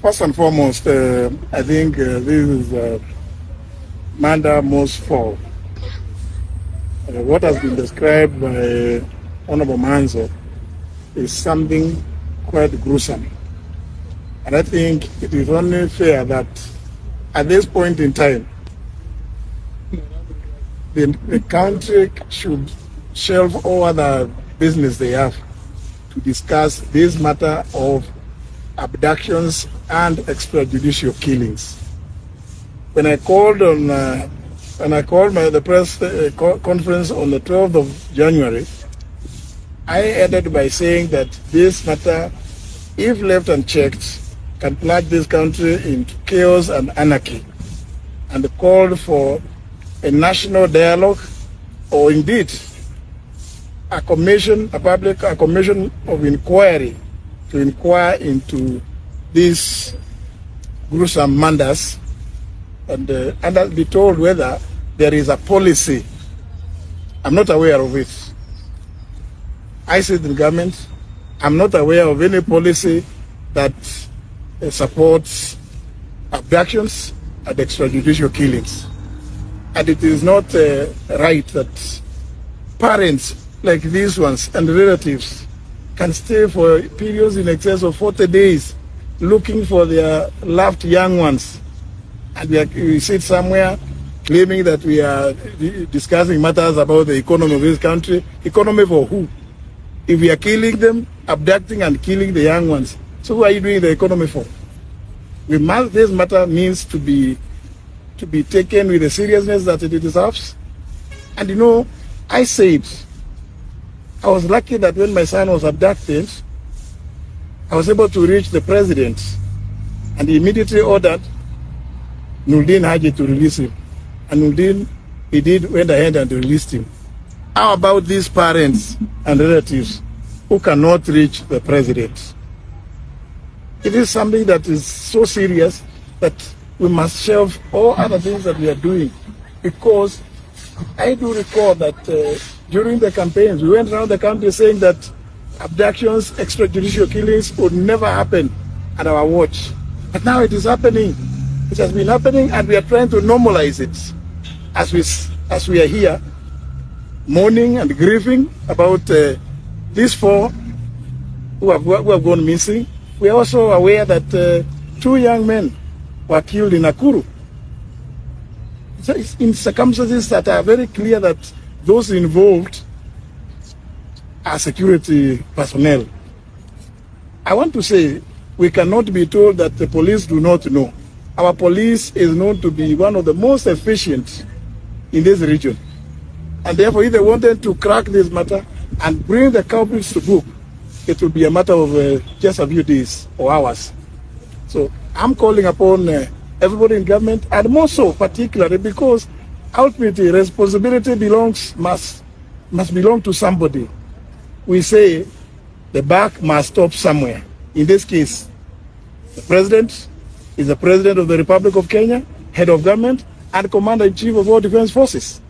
First and foremost, I think this is Manda most for what has been described by Honorable Manzo is something quite gruesome. And I think it is only fair that at this point in time, the country should shelve all other business they have to discuss this matter of abductions and extrajudicial killings. When I called the press conference on the 12th of January, I ended by saying that this matter, if left unchecked, can plunge this country into chaos and anarchy, and called for a national dialogue, or indeed a commission of inquiry to inquire into these gruesome murders and be told whether there is a policy. I'm not aware of it. I sit in government. I'm not aware of any policy that supports abductions and extrajudicial killings. And it is not right that parents like these ones and relatives can stay for periods in excess of 40 days looking for their loved young ones. And we sit somewhere claiming that we are discussing matters about the economy of this country. Economy for who? If we are killing them, abducting and killing the young ones, so who are you doing the economy for? This matter needs to be taken with the seriousness that it deserves. And you know, I said, I was lucky that when my son was abducted, I was able to reach the president, and he immediately ordered Nurdin Haji to release him. And Nurdin, went ahead and released him. How about these parents and relatives who cannot reach the president? It is something that is so serious that we must shelve all other things that we are doing, because I do recall that during the campaigns, we went around the country saying that abductions, extrajudicial killings would never happen at our watch. But now it is happening. It has been happening, and we are trying to normalize it as we are here mourning and grieving about these four who have gone missing. We are also aware that 2 young men were killed in Nakuru. So it's in circumstances that are very clear that those involved are security personnel. I want to say we cannot be told that the police do not know. Our police is known to be one of the most efficient in this region. And therefore, if they wanted to crack this matter and bring the culprits to book, it will be a matter of just a few days or hours. So I'm calling upon everybody in government, and more so particularly because ultimately responsibility must belong to somebody. We say the buck must stop somewhere. In this case, the president is the president of the Republic of Kenya, head of government, and commander-in-chief of all defense forces.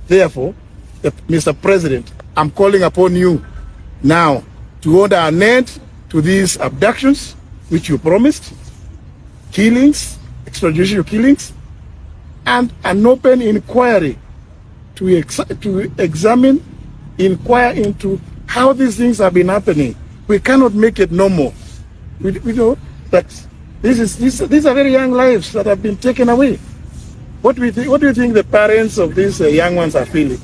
Therefore, Mr. President, I'm calling upon you now to order an end to these abductions, which you promised, killings, extrajudicial killings, and an open inquiry to examine, inquire into how these things have been happening. We cannot make it normal. We know that these are very young lives that have been taken away. What do you think the parents of these young ones are feeling?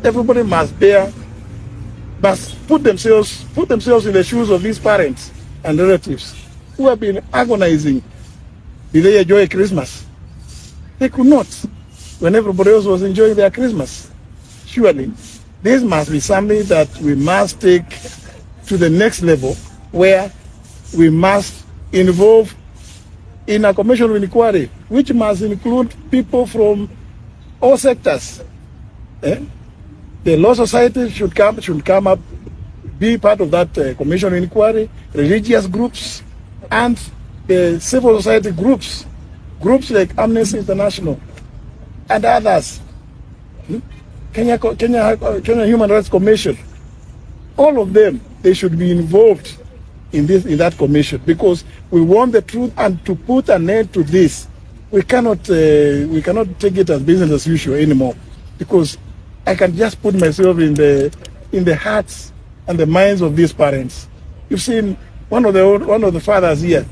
Everybody must put themselves in the shoes of these parents and relatives who have been agonizing. Did they enjoy Christmas? They could not, when everybody else was enjoying their Christmas. Surely, this must be something that we must take to the next level, where we must involve in a commission of inquiry, which must include people from all sectors. The law society should come up, be part of that commission of inquiry, religious groups, and the civil society groups like Amnesty International and others, Kenya Human Rights Commission. All of them, they should be involved in that commission, because we want the truth, and to put an end to this, we cannot take it as business as usual anymore, because I can just put myself in the hearts and the minds of these parents. You've seen one of the fathers here.